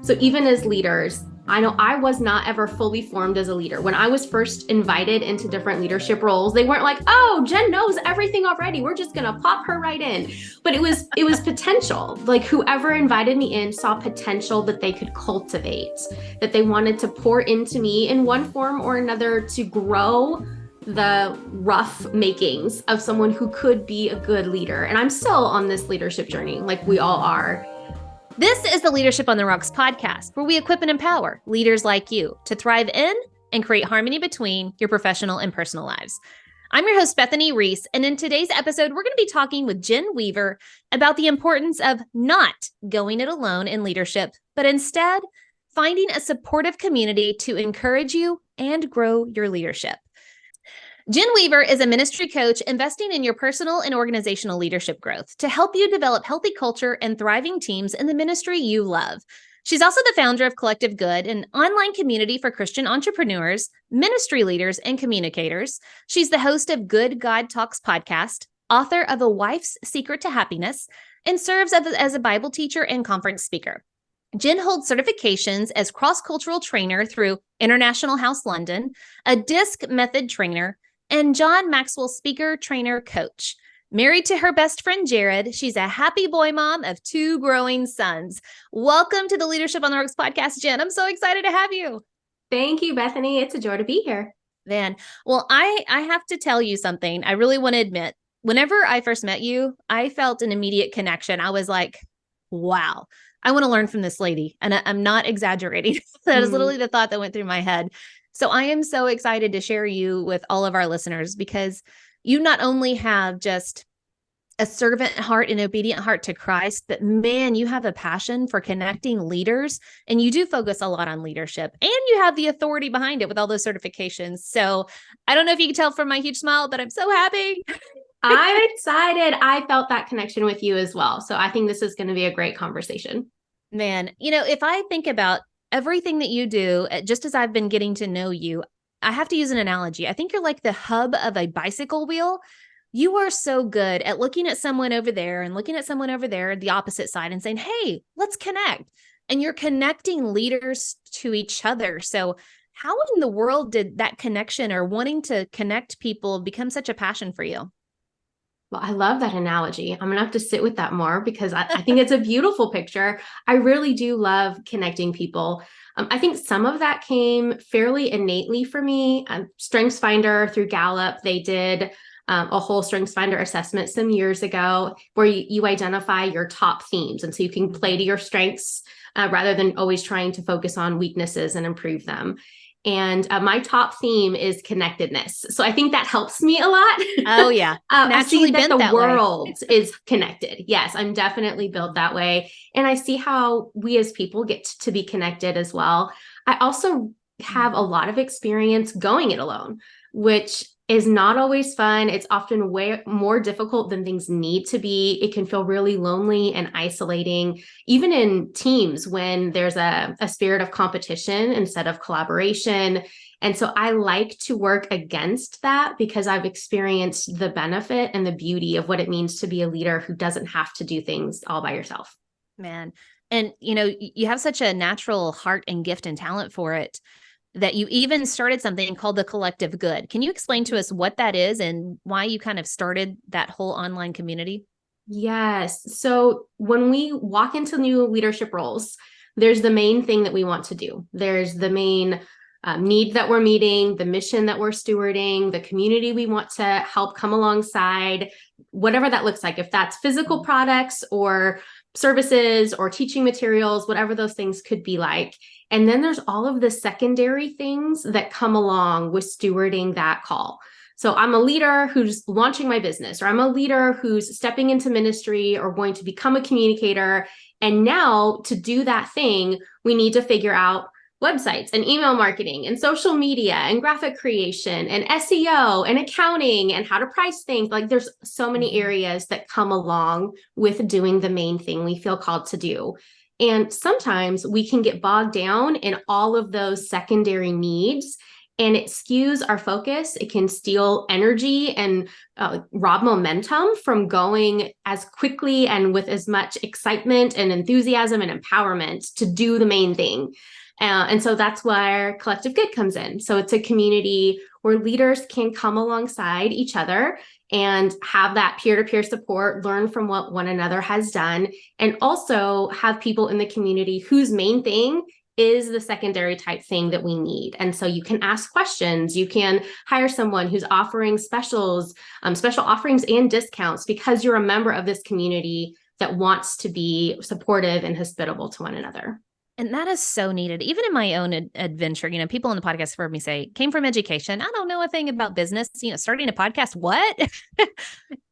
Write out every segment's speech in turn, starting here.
So even as leaders, I know I was not ever fully formed as a leader. When I was first invited into different leadership roles, they weren't like, "Oh, Jen knows everything already. We're just going to pop her right in." But it was potential. Like whoever invited me in saw potential that they could cultivate, that they wanted to pour into me in one form or another to grow the rough makings of someone who could be a good leader. And I'm still on this leadership journey, like we all are. This is the Leadership on the Rocks podcast, where we equip and empower leaders like you to thrive in and create harmony between your professional and personal lives. I'm your host, Bethany Reese, and in today's episode, we're going to be talking with Jen Weaver about the importance of not going it alone in leadership, but instead finding a supportive community to encourage you and grow your leadership. Jen Weaver is a ministry coach investing in your personal and organizational leadership growth to help you develop healthy culture and thriving teams in the ministry you love. She's also the founder of Collective Good, an online community for Christian entrepreneurs, ministry leaders, and communicators. She's the host of Good God Talks podcast, author of A Wife's Secret to Happiness, and serves as a Bible teacher and conference speaker. Jen holds certifications as cross-cultural trainer through International House London, a DISC method trainer, and John Maxwell speaker, trainer, coach. Married to her best friend, Jared, she's a happy boy mom of 2 growing sons. Welcome to the Leadership on the Rocks podcast, Jen. I'm so excited to have you. Thank you, Bethany. It's a joy to be here. Man, well, I have to tell you something. I really want to admit, whenever I first met you, I felt an immediate connection. I was like, wow, I want to learn from this lady. And I'm not exaggerating. That is literally the thought that went through my head. So I am so excited to share you with all of our listeners because you not only have just a servant heart and obedient heart to Christ, but man, you have a passion for connecting leaders and you do focus a lot on leadership and you have the authority behind it with all those certifications. So I don't know if you can tell from my huge smile, but I'm so happy. I'm excited. I felt that connection with you as well. So I think this is going to be a great conversation. Man, if I think about everything that you do, just as I've been getting to know you, I have to use an analogy. I think you're like the hub of a bicycle wheel. You are so good at looking at someone over there and looking at someone over there, the opposite side, and saying, hey, let's connect. And you're connecting leaders to each other. So how in the world did that connection or wanting to connect people become such a passion for you? Well, I love that analogy. I'm going to have to sit with that more because I think it's a beautiful picture. I really do love connecting people. I think some of that came fairly innately for me. StrengthsFinder through Gallup, they did a whole StrengthsFinder assessment some years ago where you identify your top themes. And so you can play to your strengths rather than always trying to focus on weaknesses and improve them. And my top theme is connectedness. So I think that helps me a lot. Oh, yeah. I see that the world is connected. Yes, I'm definitely built that way. And I see how we as people get to be connected as well. I also have a lot of experience going it alone, which is not always fun. It's often way more difficult than things need to be. It can feel really lonely and isolating, even in teams when there's a spirit of competition instead of collaboration. And so I like to work against that because I've experienced the benefit and the beauty of what it means to be a leader who doesn't have to do things all by yourself. Man. And, you have such a natural heart and gift and talent for it, that you even started something called the Collective Good. Can you explain to us what that is and why you kind of started that whole online community? Yes. So when we walk into new leadership roles, there's the main thing that we want to do. There's the main need that we're meeting, the mission that we're stewarding, the community we want to help come alongside, whatever that looks like. If that's physical products or services or teaching materials, whatever those things could be like. And then there's all of the secondary things that come along with stewarding that call. So I'm a leader who's launching my business, or I'm a leader who's stepping into ministry or going to become a communicator. And now to do that thing, we need to figure out websites and email marketing and social media and graphic creation and SEO and accounting and how to price things. Like there's so many areas that come along with doing the main thing we feel called to do. And sometimes we can get bogged down in all of those secondary needs and it skews our focus. It can steal energy and rob momentum from going as quickly and with as much excitement and enthusiasm and empowerment to do the main thing. And so that's where Collective Good comes in. So it's a community where leaders can come alongside each other and have that peer-to-peer support, learn from what one another has done, and also have people in the community whose main thing is the secondary type thing that we need. And so you can ask questions, you can hire someone who's offering specials, special offerings and discounts because you're a member of this community that wants to be supportive and hospitable to one another. And that is so needed. Even in my own adventure, people on the podcast have heard me say, came from education. I don't know a thing about business, starting a podcast, what?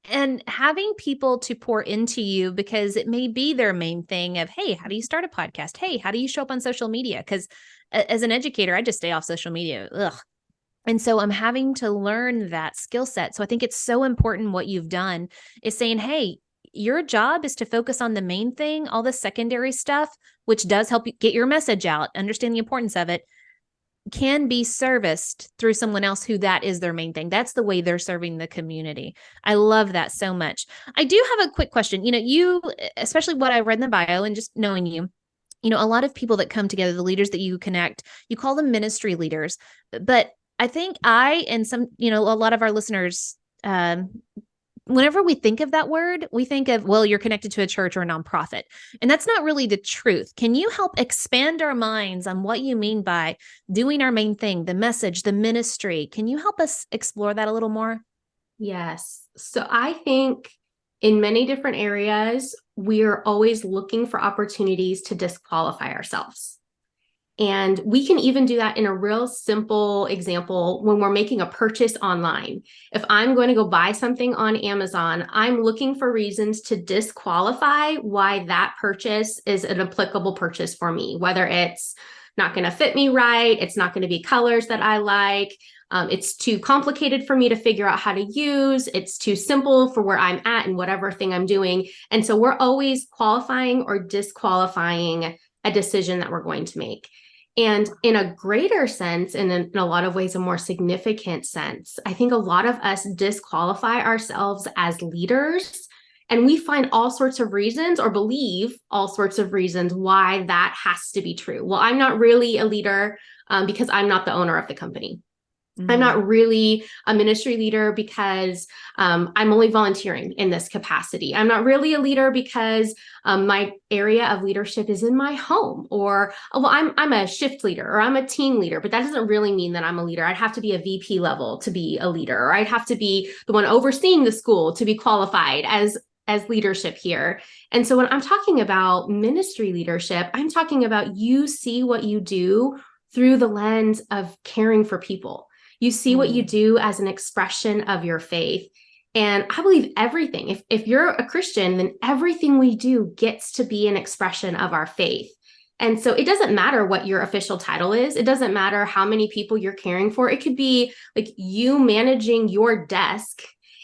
And having people to pour into you because it may be their main thing of, hey, how do you start a podcast? Hey, how do you show up on social media? Because as an educator, I just stay off social media. Ugh. And so I'm having to learn that skill set. So I think it's so important what you've done is saying, hey, your job is to focus on the main thing, all the secondary stuff, which does help you get your message out, understand the importance of it, can be serviced through someone else who that is their main thing. That's the way they're serving the community. I love that so much. I do have a quick question. You, especially what I read in the bio and just knowing you, a lot of people that come together, the leaders that you connect, you call them ministry leaders. But I think and some, a lot of our listeners, whenever we think of that word, we think of, well, you're connected to a church or a nonprofit. And that's not really the truth. Can you help expand our minds on what you mean by doing our main thing, the message, the ministry? Can you help us explore that a little more? Yes. So I think in many different areas, we are always looking for opportunities to disqualify ourselves. And we can even do that in a real simple example when we're making a purchase online. If I'm going to go buy something on Amazon, I'm looking for reasons to disqualify why that purchase is an applicable purchase for me, whether it's not going to fit me right, it's not going to be colors that I like, it's too complicated for me to figure out how to use, it's too simple for where I'm at and whatever thing I'm doing. And so we're always qualifying or disqualifying a decision that we're going to make. And in a greater sense, and in a lot of ways, a more significant sense, I think a lot of us disqualify ourselves as leaders, and we find all sorts of reasons or believe all sorts of reasons why that has to be true. Well, I'm not really a leader because I'm not the owner of the company. Mm-hmm. I'm not really a ministry leader because I'm only volunteering in this capacity. I'm not really a leader because my area of leadership is in my home, or I'm a shift leader or I'm a team leader, but that doesn't really mean that I'm a leader. I'd have to be a VP level to be a leader, or I'd have to be the one overseeing the school to be qualified as leadership here. And so when I'm talking about ministry leadership, I'm talking about you see what you do through the lens of caring for people. You see what you do as an expression of your faith. And I believe everything, if you're a Christian, then everything we do gets to be an expression of our faith. And so it doesn't matter what your official title is. It doesn't matter how many people you're caring for. It could be like you managing your desk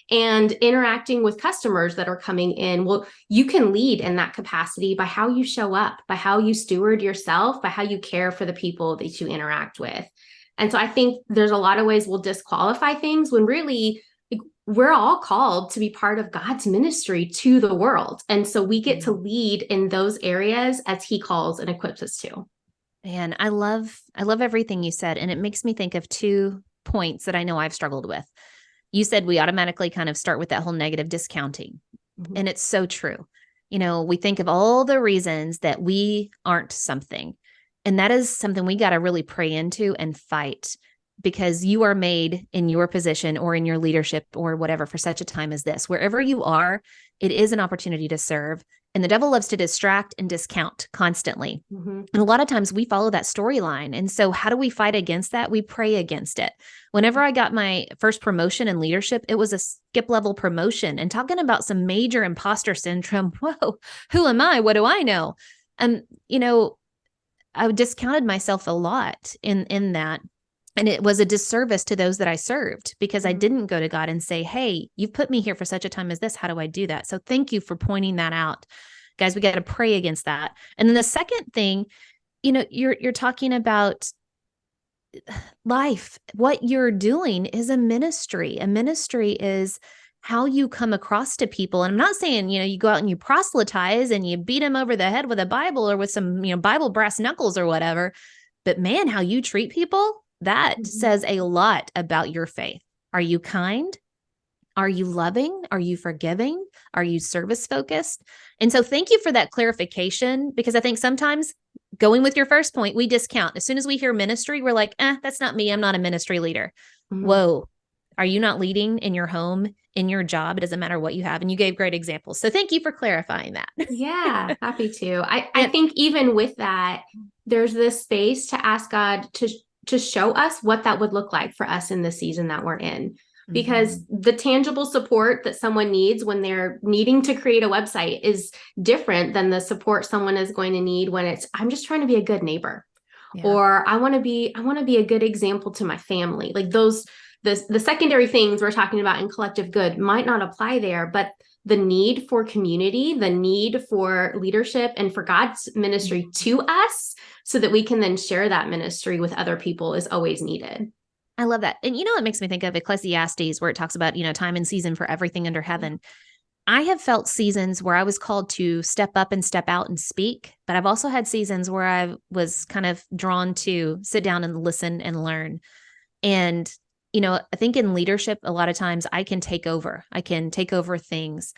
and interacting with customers that are coming in. Well, you can lead in that capacity by how you show up, by how you steward yourself, by how you care for the people that you interact with. And so I think there's a lot of ways we'll disqualify things when really we're all called to be part of God's ministry to the world. And so we get to lead in those areas as he calls and equips us to. And I love everything you said. And it makes me think of 2 points that I know I've struggled with. You said we automatically kind of start with that whole negative discounting. Mm-hmm. And it's so true. We think of all the reasons that we aren't something. And that is something we got to really pray into and fight, because you are made in your position or in your leadership or whatever for such a time as this. Wherever you are, it is an opportunity to serve. And the devil loves to distract and discount constantly. Mm-hmm. And a lot of times we follow that storyline. And so how do we fight against that? We pray against it. Whenever I got my first promotion in leadership, it was a skip level promotion, and talking about some major imposter syndrome. Whoa, who am I? What do I know? I discounted myself a lot in that. And it was a disservice to those that I served, because I didn't go to God and say, hey, you've put me here for such a time as this. How do I do that? So thank you for pointing that out. Guys, we got to pray against that. And then the second thing, you're talking about life, what you're doing is a ministry. A ministry is how you come across to people. And I'm not saying, you go out and you proselytize and you beat them over the head with a Bible or with some, Bible brass knuckles or whatever. But man, how you treat people, that says a lot about your faith. Are you kind? Are you loving? Are you forgiving? Are you service focused? And so thank you for that clarification, because I think sometimes, going with your first point, we discount. As soon as we hear ministry, we're like, that's not me. I'm not a ministry leader. Mhm. Whoa. Are you not leading in your home, in your job? It doesn't matter what you have. And you gave great examples. So thank you for clarifying that. Yeah, happy to. I think even with that, there's this space to ask God to show us what that would look like for us in the season that we're in. Because the tangible support that someone needs when they're needing to create a website is different than the support someone is going to need when it's, I'm just trying to be a good neighbor, or I want to be a good example to my family. Like the secondary things we're talking about in collective good might not apply there, but the need for community, the need for leadership, and for God's ministry to us so that we can then share that ministry with other people is always needed. I love that. And it makes me think of Ecclesiastes, where it talks about, time and season for everything under heaven. I have felt seasons where I was called to step up and step out and speak, but I've also had seasons where I was kind of drawn to sit down and listen and learn. And, I think in leadership, a lot of times I can take over things.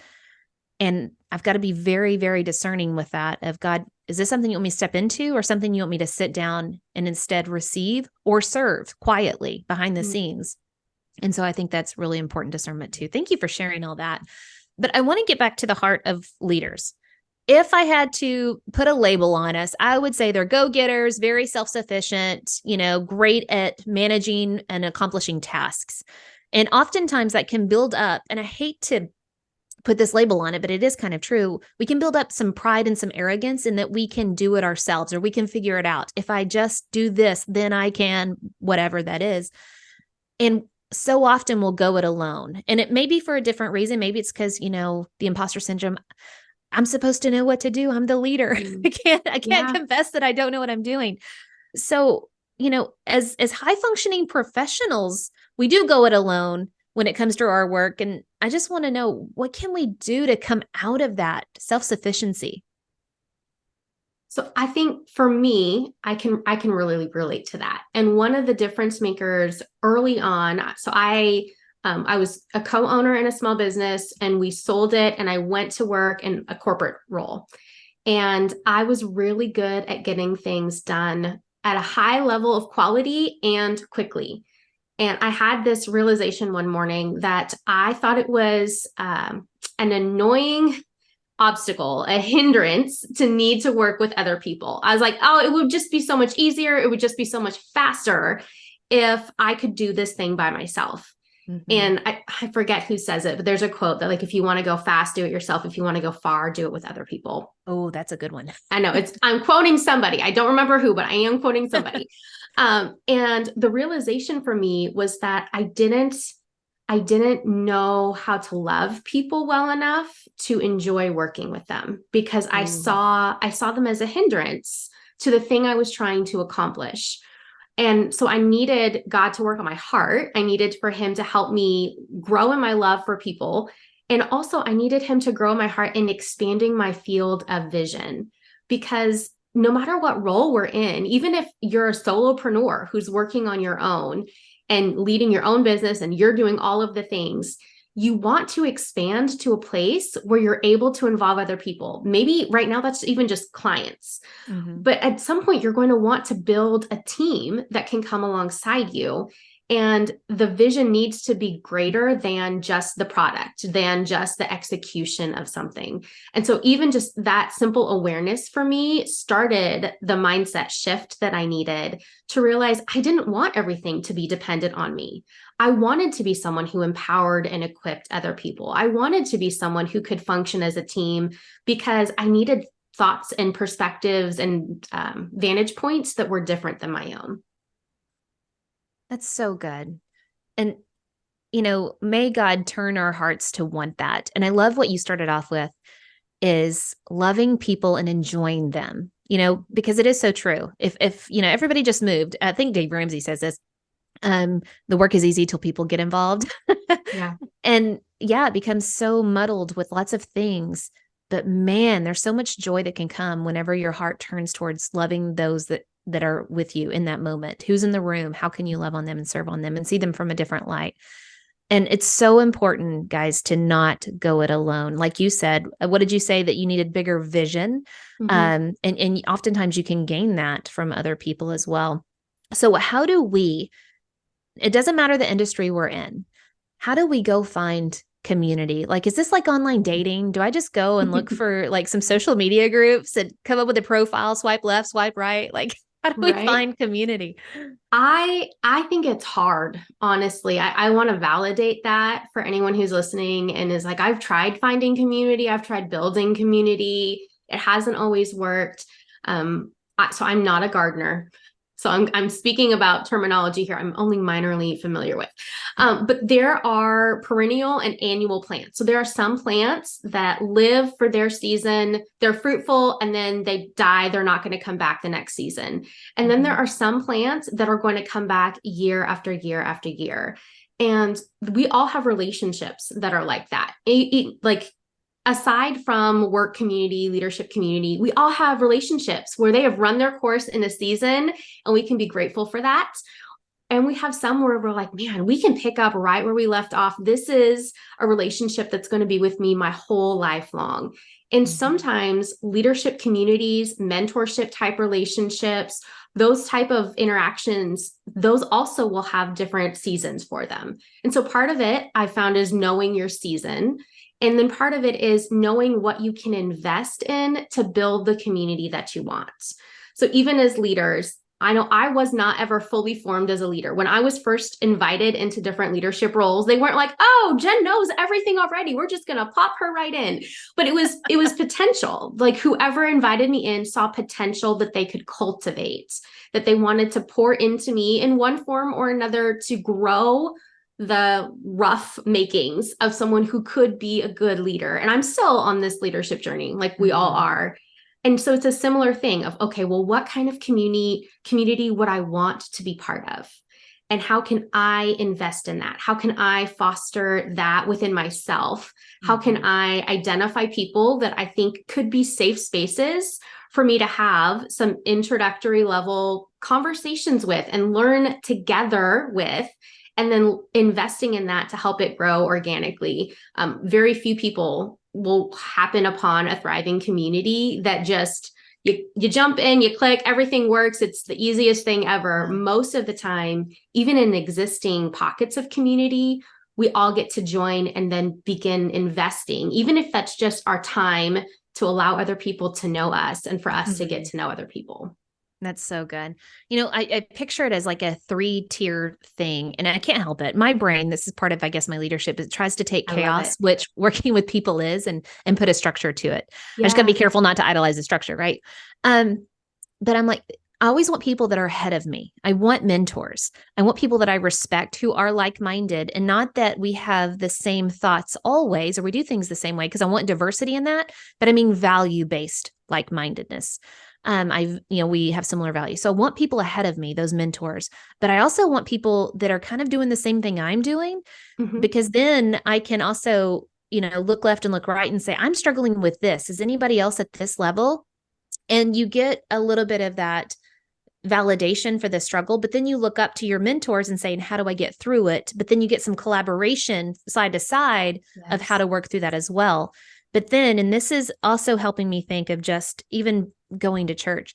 And I've got to be very, very discerning with that of, God, is this something you want me to step into, or something you want me to sit down and instead receive or serve quietly behind the scenes? And so I think that's really important discernment too. Thank you for sharing all that. But I want to get back to the heart of leaders. If I had to put a label on us, I would say they're go-getters, very self-sufficient, great at managing and accomplishing tasks. And oftentimes that can build up, and I hate to put this label on it, but it is kind of true. We can build up some pride and some arrogance in that we can do it ourselves, or we can figure it out. If I just do this, then I can, whatever that is. And so often we'll go it alone. And it may be for a different reason. Maybe it's because, the imposter syndrome. I'm supposed to know what to do. I'm the leader. I can't confess that I don't know what I'm doing. So, as high functioning professionals, we do go it alone when it comes to our work. And I just want to know, what can we do to come out of that self-sufficiency? So I think for me, I can really relate to that. And one of the difference makers early on, so I was a co-owner in a small business, and we sold it, and I went to work in a corporate role. And I was really good at getting things done at a high level of quality and quickly. And I had this realization one morning that I thought it was an annoying obstacle, a hindrance to need to work with other people. I was like, oh, it would just be so much easier. It would just be so much faster if I could do this thing by myself. And I forget who says it, but there's a quote that, like, if you want to go fast, do it yourself. If you want to go far, do it with other people. Oh, that's a good one. I know I'm quoting somebody. I don't remember who, but I am quoting somebody. And the realization for me was that I didn't know how to love people well enough to enjoy working with them, because I saw them as a hindrance to the thing I was trying to accomplish. And so I needed God to work on my heart. I needed for him to help me grow in my love for people. And also I needed him to grow my heart in expanding my field of vision, because no matter what role we're in, even if you're a solopreneur who's working on your own and leading your own business and you're doing all of the things, you want to expand to a place where you're able to involve other people. Maybe right now that's even just clients. But at some point you're going to want to build a team that can come alongside you. And the vision needs to be greater than just the product, than just the execution of something. And so even just that simple awareness for me started the mindset shift that I needed to realize I didn't want everything to be dependent on me. I wanted to be someone who empowered and equipped other people. I wanted to be someone who could function as a team, because I needed thoughts and perspectives and vantage points that were different than my own. That's so good. And, may God turn our hearts to want that. And I love what you started off with, is loving people and enjoying them. because it is so true. If everybody just moved, I think Dave Ramsey says this, the work is easy till people get involved. Yeah. And yeah, it becomes so muddled with lots of things. But man, there's so much joy that can come whenever your heart turns towards loving those that are with you in that moment. Who's in the room? How can you love on them and serve on them and see them from a different light? And it's so important, guys, to not go it alone. Like you said, what did you say? That you needed bigger vision? Mm-hmm. And oftentimes you can gain that from other people as well. So how do we, it doesn't matter the industry we're in, how do we go find community? Like, is this like online dating? Do I just go and look for like some social media groups and come up with a profile, swipe left, swipe right? Like, how do we Right. find community? I think it's hard, honestly. I want to validate that for anyone who's listening and is like, I've tried finding community, I've tried building community. It hasn't always worked. So I'm not a gardener. So I'm speaking about terminology here I'm only minorly familiar with. But there are perennial and annual plants. So there are some plants that live for their season, they're fruitful, and then they die. They're not going to come back the next season. And then there are some plants that are going to come back year after year after year. And we all have relationships that are like that. Like aside from work community, leadership community, we all have relationships where they have run their course in a season and we can be grateful for that. And we have some where we're like, man, we can pick up right where we left off. This is a relationship that's going to be with me my whole life long. And sometimes leadership communities, mentorship type relationships, those type of interactions, those also will have different seasons for them. And so part of it I found is knowing your season. And then part of it is knowing what you can invest in to build the community that you want. So even as leaders, I know I was not ever fully formed as a leader. When I was first invited into different leadership roles, they weren't like, oh, Jen knows everything already. We're just going to pop her right in. But it was potential. Like whoever invited me in saw potential that they could cultivate, that they wanted to pour into me in one form or another to grow the rough makings of someone who could be a good leader. And I'm still on this leadership journey, like we all are. And so it's a similar thing of, okay, well, what kind of community would I want to be part of? And how can I invest in that? How can I foster that within myself? How can I identify people that I think could be safe spaces for me to have some introductory level conversations with and learn together with, and then investing in that to help it grow organically. Very few people will happen upon a thriving community that just you jump in, you click, everything works. It's the easiest thing ever. Most of the time, even in existing pockets of community, we all get to join and then begin investing, even if that's just our time to allow other people to know us and for us to get to know other people. That's so good. I picture it as like a 3-tier thing, and I can't help it. My brain, this is part of, I guess, my leadership, it tries to take chaos, which working with people is, and put a structure to it. Yeah. I just got to be careful not to idolize the structure, right? But I'm like, I always want people that are ahead of me. I want mentors. I want people that I respect who are like-minded, and not that we have the same thoughts always, or we do things the same way, because I want diversity in that, but I mean value-based like-mindedness. We have similar values. So I want people ahead of me, those mentors, but I also want people that are kind of doing the same thing I'm doing, because then I can also, look left and look right and say, I'm struggling with this. Is anybody else at this level? And you get a little bit of that validation for the struggle, but then you look up to your mentors and say, how do I get through it? But then you get some collaboration side to side of how to work through that as well. But then, and this is also helping me think of just even going to church,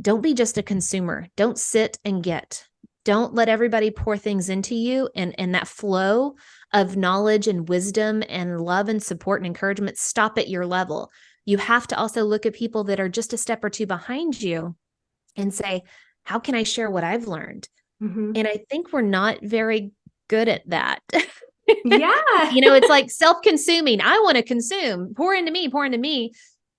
don't be just a consumer. Don't sit and get. Don't let everybody pour things into you, and that flow of knowledge and wisdom and love and support and encouragement stop at your level. You have to also look at people that are just a step or two behind you and say, how can I share what I've learned? And I think we're not very good at that. Yeah. It's like self-consuming. I want to consume, pour into me.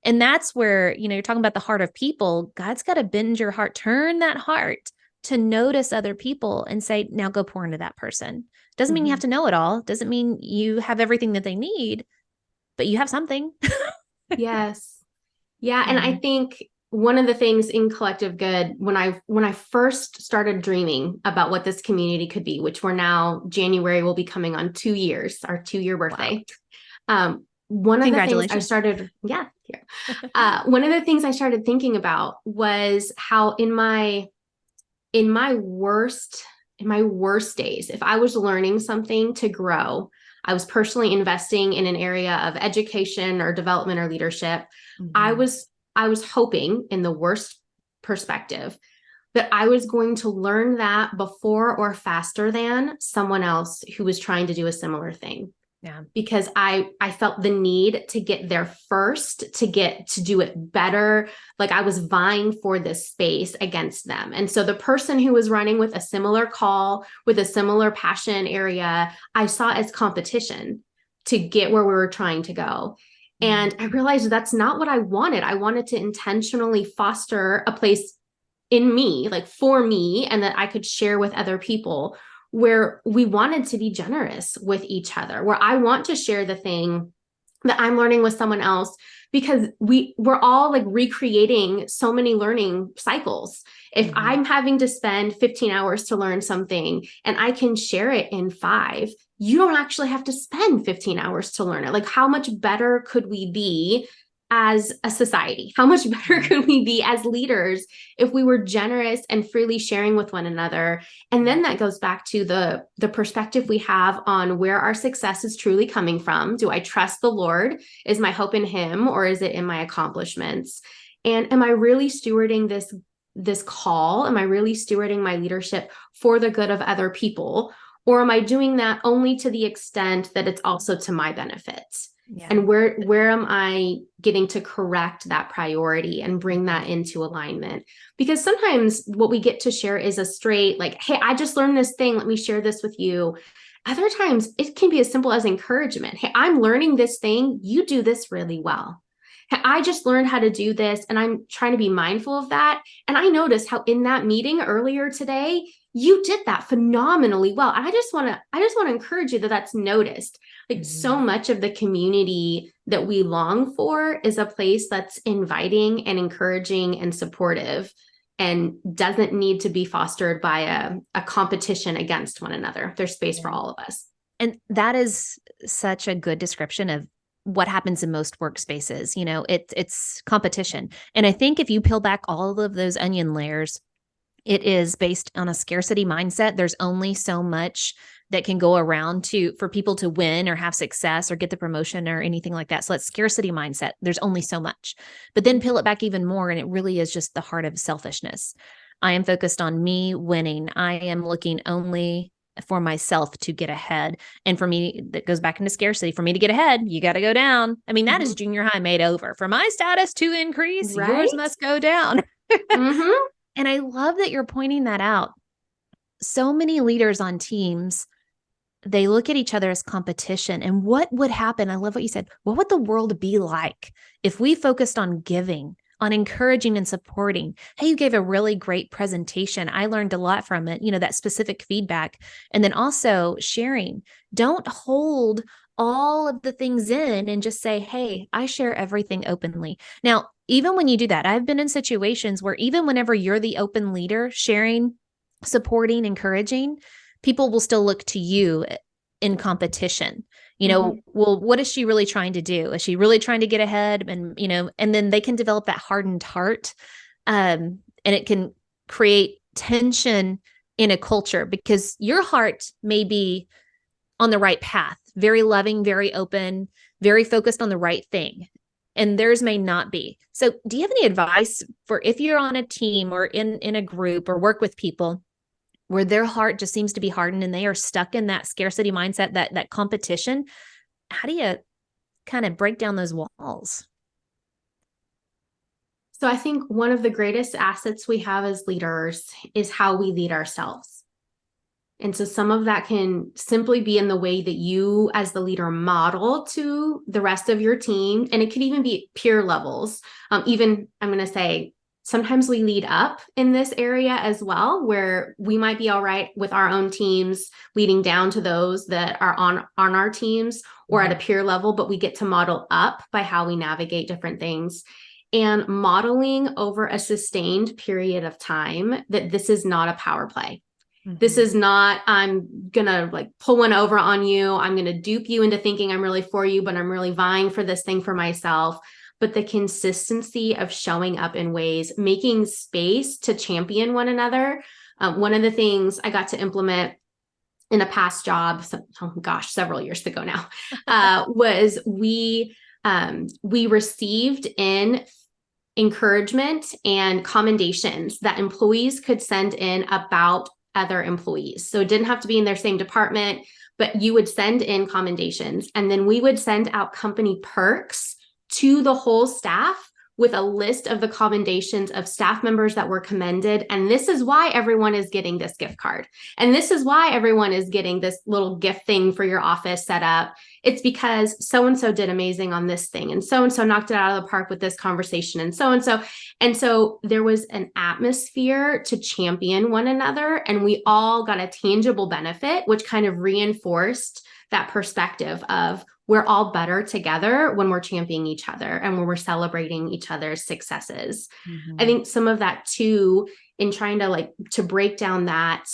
And that's where, you're talking about the heart of people. God's got to bend your heart, turn that heart to notice other people and say, now go pour into that person. Doesn't mean you have to know it all. Doesn't mean you have everything that they need, but you have something. Yes. Yeah. And I think one of the things in Collective Good, when I first started dreaming about what this community could be, which we're now, January will be coming on 2 years, our 2-year birthday. Wow. One of the things I started, one of the things I started thinking about was how in my worst days, if I was learning something to grow, I was personally investing in an area of education or development or leadership. I was hoping, in the worst perspective, that I was going to learn that before or faster than someone else who was trying to do a similar thing. Yeah. Because I felt the need to get there first, to do it better. Like I was vying for this space against them. And so the person who was running with a similar call, with a similar passion area, I saw as competition to get where we were trying to go. And I realized that's not what I wanted. I wanted to intentionally foster a place in me, like for me, and that I could share with other people, where we wanted to be generous with each other, where I want to share the thing that I'm learning with someone else, because we're all like recreating so many learning cycles. If I'm having to spend 15 hours to learn something and I can share it in 5, you don't actually have to spend 15 hours to learn it. Like, how much better could we be as a society? How much better could we be as leaders if we were generous and freely sharing with one another? And then that goes back to the perspective we have on where our success is truly coming from. Do I trust the Lord? Is my hope in him, or is it in my accomplishments? And am I really stewarding this call? Am I really stewarding my leadership for the good of other people? Or am I doing that only to the extent that it's also to my benefit? Yeah. And where am I getting to correct that priority and bring that into alignment? Because sometimes what we get to share is a straight, like, hey, I just learned this thing. Let me share this with you. Other times it can be as simple as encouragement. Hey, I'm learning this thing. You do this really well. Hey, I just learned how to do this, and I'm trying to be mindful of that. And I noticed how in that meeting earlier today, you did that phenomenally well. And I just want to encourage you that that's noticed. Like so much of the community that we long for is a place that's inviting and encouraging and supportive, and doesn't need to be fostered by a competition against one another. There's space for all of us. And that is such a good description of what happens in most workspaces. You know, it's competition. And I think if you peel back all of those onion layers, it is based on a scarcity mindset. There's only so much that can go around for people to win or have success or get the promotion or anything like that. So that's scarcity mindset. There's only so much. But then peel it back even more, and it really is just the heart of selfishness. I am focused on me winning. I am looking only for myself to get ahead. And for me, that goes back into scarcity. For me to get ahead, you got to go down. I mean, that is junior high made over. For my status to increase, yours must go down. And I love that you're pointing that out. So many leaders on teams, they look at each other as competition. And what would happen? I love what you said. What would the world be like if we focused on giving, on encouraging and supporting? Hey, you gave a really great presentation. I learned a lot from it, that specific feedback. And then also sharing. Don't hold all of the things in and just say, hey, I share everything openly. Now, even when you do that, I've been in situations where even whenever you're the open leader, sharing, supporting, encouraging, people will still look to you in competition. Well, what is she really trying to do? Is she really trying to get ahead? And, and then they can develop that hardened heart. And it can create tension in a culture, because your heart may be on the right path, very loving, very open, very focused on the right thing. And theirs may not be. So do you have any advice for if you're on a team or in a group or work with people where their heart just seems to be hardened and they are stuck in that scarcity mindset, that competition? How do you kind of break down those walls? So I think one of the greatest assets we have as leaders is how we lead ourselves. And so some of that can simply be in the way that you as the leader model to the rest of your team. And it could even be peer levels. Even, I'm going to say, sometimes we lead up in this area as well, where we might be all right with our own teams leading down to those that are on our teams or at a peer level, but we get to model up by how we navigate different things. and modeling over a sustained period of time that this is not a power play. This is not, I'm going to like pull one over on you. I'm going to dupe you into thinking I'm really for you, but I'm really vying for this thing for myself. But the consistency of showing up in ways, making space to champion one another. One of the things I got to implement in a past job, several years ago now, was we received in encouragement and commendations that employees could send in about other employees. So it didn't have to be in their same department, but you would send in commendations, and then we would send out company perks to the whole staff with a list of the commendations of staff members that were commended. And this is why everyone is getting this gift card. And this is why everyone is getting this little gift thing for your office set up. It's because so-and-so did amazing on this thing. And so-and-so knocked it out of the park with this conversation. And so-and-so. And so there was an atmosphere to champion one another. And we all got a tangible benefit, which kind of reinforced that perspective of we're all better together when we're championing each other and when we're celebrating each other's successes. I think some of that too, in trying to break down that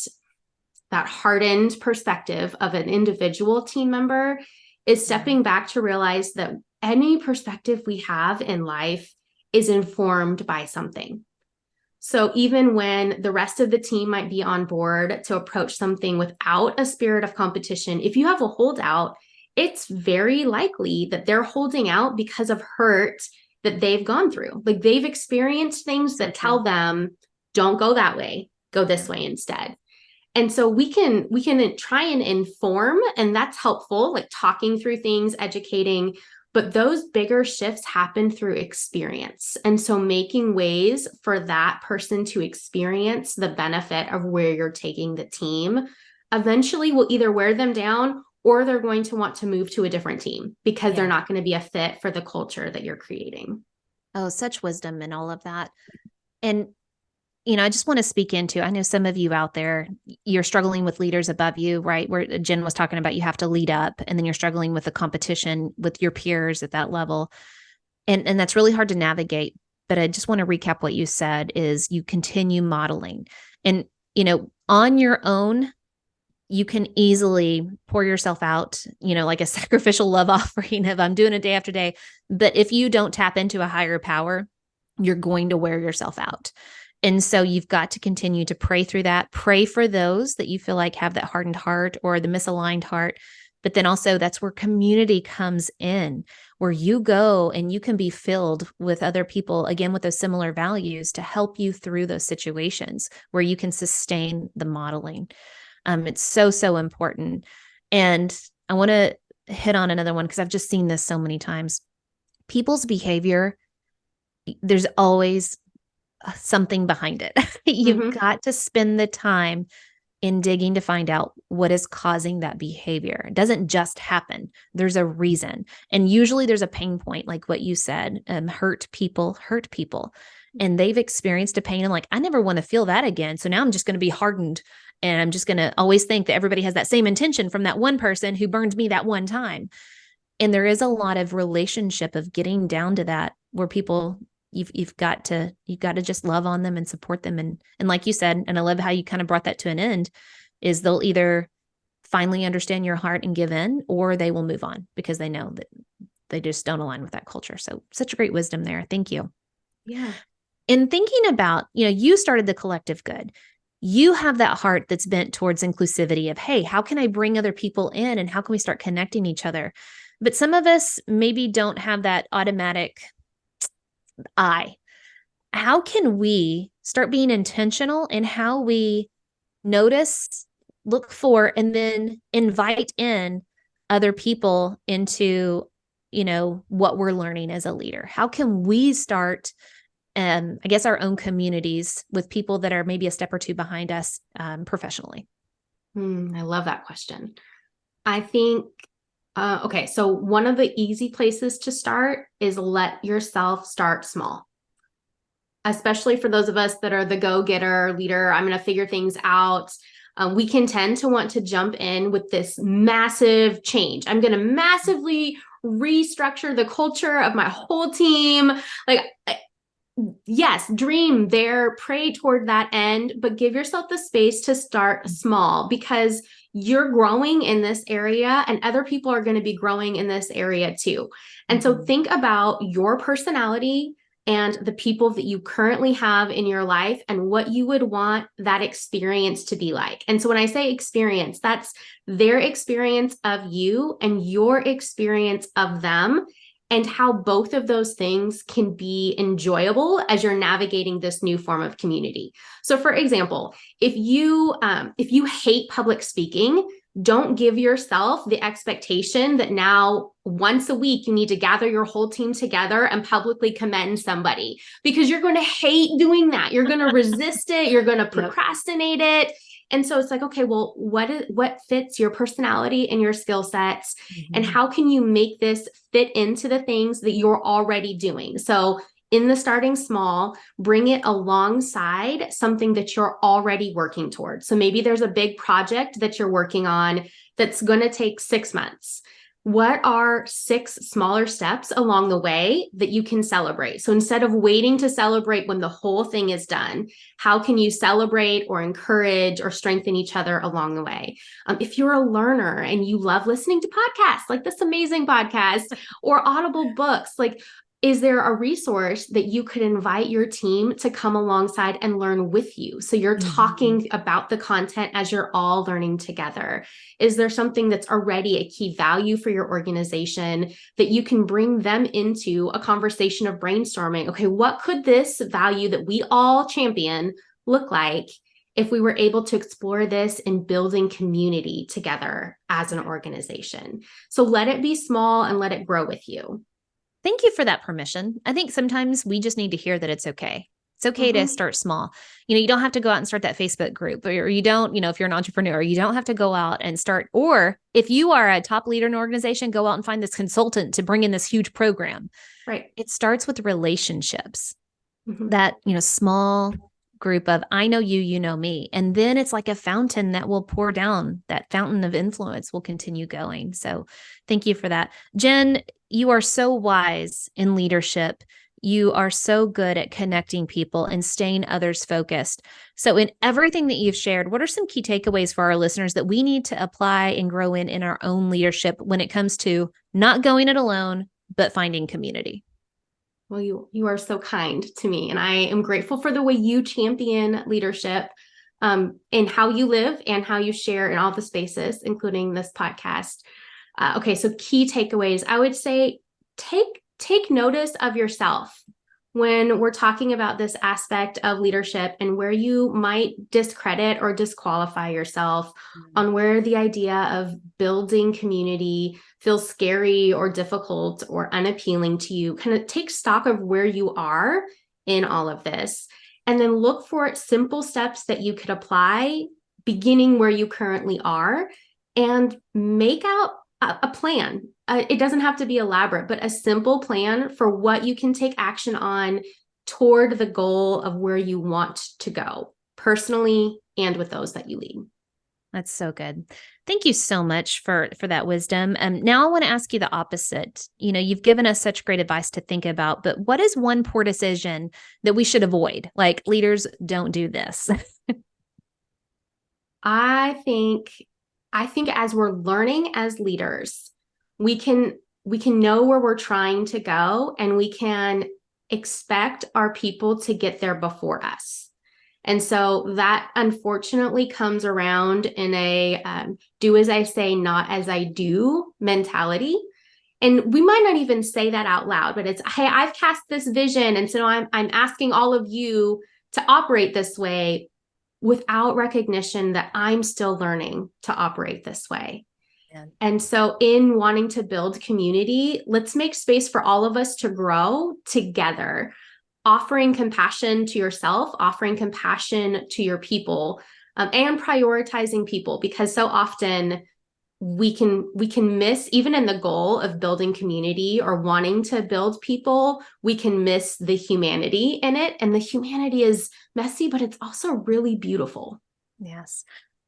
hardened perspective of an individual team member, is stepping back to realize that any perspective we have in life is informed by something. So even when the rest of the team might be on board to approach something without a spirit of competition, if you have a holdout, it's very likely that they're holding out because of hurt that they've gone through. Like they've experienced things that tell them, don't go that way, go this way instead. And so we can try and inform, and that's helpful, like talking through things, educating, but those bigger shifts happen through experience. And so making ways for that person to experience the benefit of where you're taking the team eventually will either wear them down, or they're going to want to move to a different team because they're not going to be a fit for the culture that you're creating. Oh, such wisdom in all of that. And, I just want to speak into, I know some of you out there, you're struggling with leaders above you, right? Where Jen was talking about, you have to lead up, and then you're struggling with the competition with your peers at that level. And that's really hard to navigate. But I just want to recap what you said is you continue modeling, and, on your own, you can easily pour yourself out, like a sacrificial love offering of I'm doing it day after day. But if you don't tap into a higher power, you're going to wear yourself out. And so you've got to continue to pray through that. Pray for those that you feel like have that hardened heart or the misaligned heart. But then also that's where community comes in, where you go and you can be filled with other people, again, with those similar values to help you through those situations where you can sustain the modeling. It's so, so important. And I want to hit on another one because I've just seen this so many times. People's behavior, there's always something behind it. You've got to spend the time in digging to find out what is causing that behavior. It doesn't just happen. There's a reason. And usually there's a pain point, like what you said, hurt people. And they've experienced a pain and like, I never want to feel that again. So now I'm just going to be hardened. And I'm just going to always think that everybody has that same intention from that one person who burned me that one time. And there is a lot of relationship of getting down to that where people, you've got to just love on them and support them. And like you said, and I love how you kind of brought that to an end, is they'll either finally understand your heart and give in, or they will move on because they know that they just don't align with that culture. So such a great wisdom there. Thank you. Yeah. In thinking about, you started the Collective Good. You have that heart that's bent towards inclusivity of, hey, how can I bring other people in and how can we start connecting each other? But some of us maybe don't have that automatic eye. How can we start being intentional in how we notice, look for, and then invite in other people into, what we're learning as a leader? How can we start I guess our own communities with people that are maybe a step or two behind us professionally? I love that question. I think, okay, so one of the easy places to start is let yourself start small, especially for those of us that are the go-getter leader. I'm going to figure things out. We can tend to want to jump in with this massive change. I'm going to massively restructure the culture of my whole team. Like yes, dream there, pray toward that end, but give yourself the space to start small because you're growing in this area and other people are going to be growing in this area too. And so think about your personality and the people that you currently have in your life and what you would want that experience to be like. And so when I say experience, that's their experience of you and your experience of them, and how both of those things can be enjoyable as you're navigating this new form of community. So for example, if you hate public speaking, don't give yourself the expectation that now once a week you need to gather your whole team together and publicly commend somebody, because you're going to hate doing that. You're going to resist it. You're going to procrastinate it. And so it's like, okay, well, what fits your personality and your skill sets? And how can you make this fit into the things that you're already doing? So in the starting small, bring it alongside something that you're already working towards. So maybe there's a big project that you're working on that's going to take 6 months. What are 6 smaller steps along the way that you can celebrate? So instead of waiting to celebrate when the whole thing is done, how can you celebrate or encourage or strengthen each other along the way? If you're a learner and you love listening to podcasts like this amazing podcast or Audible books, like, is there a resource that you could invite your team to come alongside and learn with you? So you're talking about the content as you're all learning together. Is there something that's already a key value for your organization that you can bring them into a conversation of brainstorming? Okay, what could this value that we all champion look like if we were able to explore this in building community together as an organization? So let it be small and let it grow with you. Thank you for that permission. I think sometimes we just need to hear that it's okay. It's okay to start small. You don't have to go out and start that Facebook group, or you don't, if you're an entrepreneur, you don't have to go out and start. Or if you are a top leader in an organization, go out and find this consultant to bring in this huge program. Right. It starts with relationships, that, small group of I know you, you know me. And then it's like a fountain that will pour down. That fountain of influence will continue going. So thank you for that. Jen, you are so wise in leadership. You are so good at connecting people and staying others focused. So in everything that you've shared, what are some key takeaways for our listeners that we need to apply and grow in our own leadership when it comes to not going it alone, but finding community? Well, you are so kind to me, and I am grateful for the way you champion leadership in how you live and how you share in all the spaces, including this podcast. Okay, so key takeaways. I would say take notice of yourself when we're talking about this aspect of leadership and where you might discredit or disqualify yourself on where the idea of building community feels scary or difficult or unappealing to you. Kind of take stock of where you are in all of this, and then look for simple steps that you could apply beginning where you currently are, and make out a plan. It doesn't have to be elaborate, but a simple plan for what you can take action on toward the goal of where you want to go personally and with those that you lead. That's so good. Thank you so much for that wisdom. Now I want to ask you the opposite. You've given us such great advice to think about, but what is one poor decision that we should avoid? Like, leaders, don't do this. I think as we're learning as leaders, we can know where we're trying to go, and we can expect our people to get there before us. And so that unfortunately comes around in a do as I say, not as I do mentality. And we might not even say that out loud, but it's, hey, I've cast this vision, and so I'm asking all of you to operate this way, without recognition that I'm still learning to operate this way. Yeah. And so in wanting to build community, let's make space for all of us to grow together, offering compassion to yourself, offering compassion to your people, and prioritizing people, because so often we can miss, even in the goal of building community or wanting to build people, we can miss the humanity in it. And the humanity is messy, but it's also really beautiful. Yes.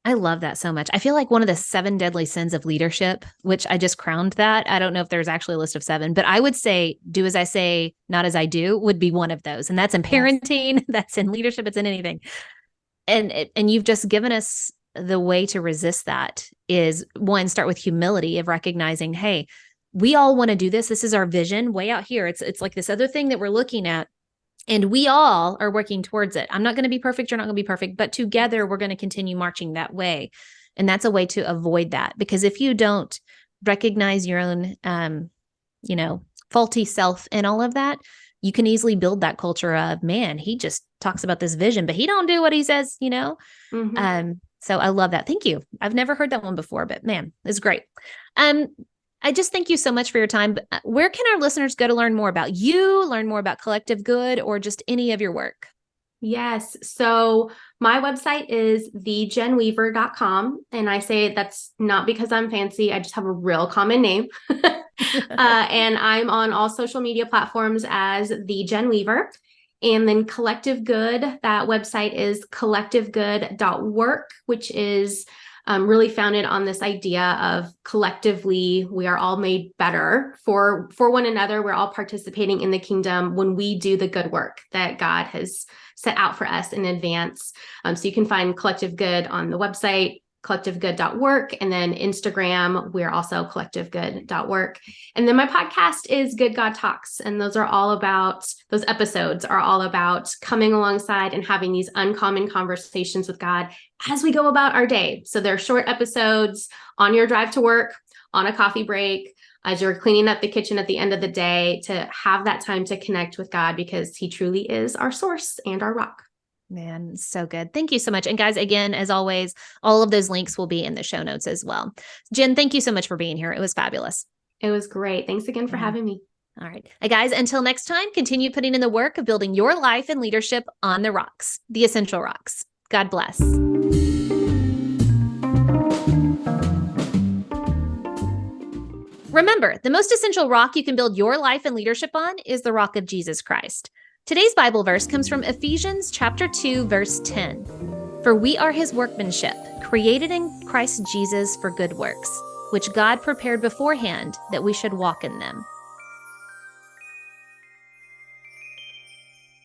I love that so much. I feel like one of the 7 deadly sins of leadership, which I just crowned that. I don't know if there's actually a list of 7, but I would say do as I say, not as I do would be one of those. And that's in parenting, that's in leadership, it's in anything. And you've just given us the way to resist that is, one, start with humility of recognizing, hey, we all want to do this. This is our vision way out here. It's like this other thing that we're looking at. And we all are working towards it. I'm not going to be perfect. You're not going to be perfect. But together, we're going to continue marching that way. And that's a way to avoid that. Because if you don't recognize your own, faulty self and all of that, you can easily build that culture of, man, he just talks about this vision, but he don't do what he says, Mm-hmm. So I love that. Thank you. I've never heard that one before, but man, it's great. I just thank you so much for your time. But where can our listeners go to learn more about you, learn more about Collective Good, or just any of your work? Yes. So my website is thejenweaver.com. And I say that's not because I'm fancy. I just have a real common name. And I'm on all social media platforms as the Jen Weaver. And then Collective Good, that website is collectivegood.work, which is really founded on this idea of collectively, we are all made better for one another. We're all participating in the kingdom when we do the good work that God has set out for us in advance. So you can find Collective Good on the website, collectivegood.work, and then Instagram, we're also collectivegood.work. And then my podcast is Good God Talks. And those episodes are all about coming alongside and having these uncommon conversations with God as we go about our day. So they're short episodes on your drive to work, on a coffee break, as you're cleaning up the kitchen at the end of the day, to have that time to connect with God, because he truly is our source and our rock. Man, so good. Thank you so much. And guys, again, as always, all of those links will be in the show notes as well. Jen, thank you so much for being here. It was fabulous. It was great. Thanks again for having me. All right. Guys, until next time, continue putting in the work of building your life and leadership on the rocks, the essential rocks. God bless. Remember, the most essential rock you can build your life and leadership on is the rock of Jesus Christ. Today's Bible verse comes from Ephesians chapter 2, verse 10. For we are his workmanship, created in Christ Jesus for good works, which God prepared beforehand that we should walk in them.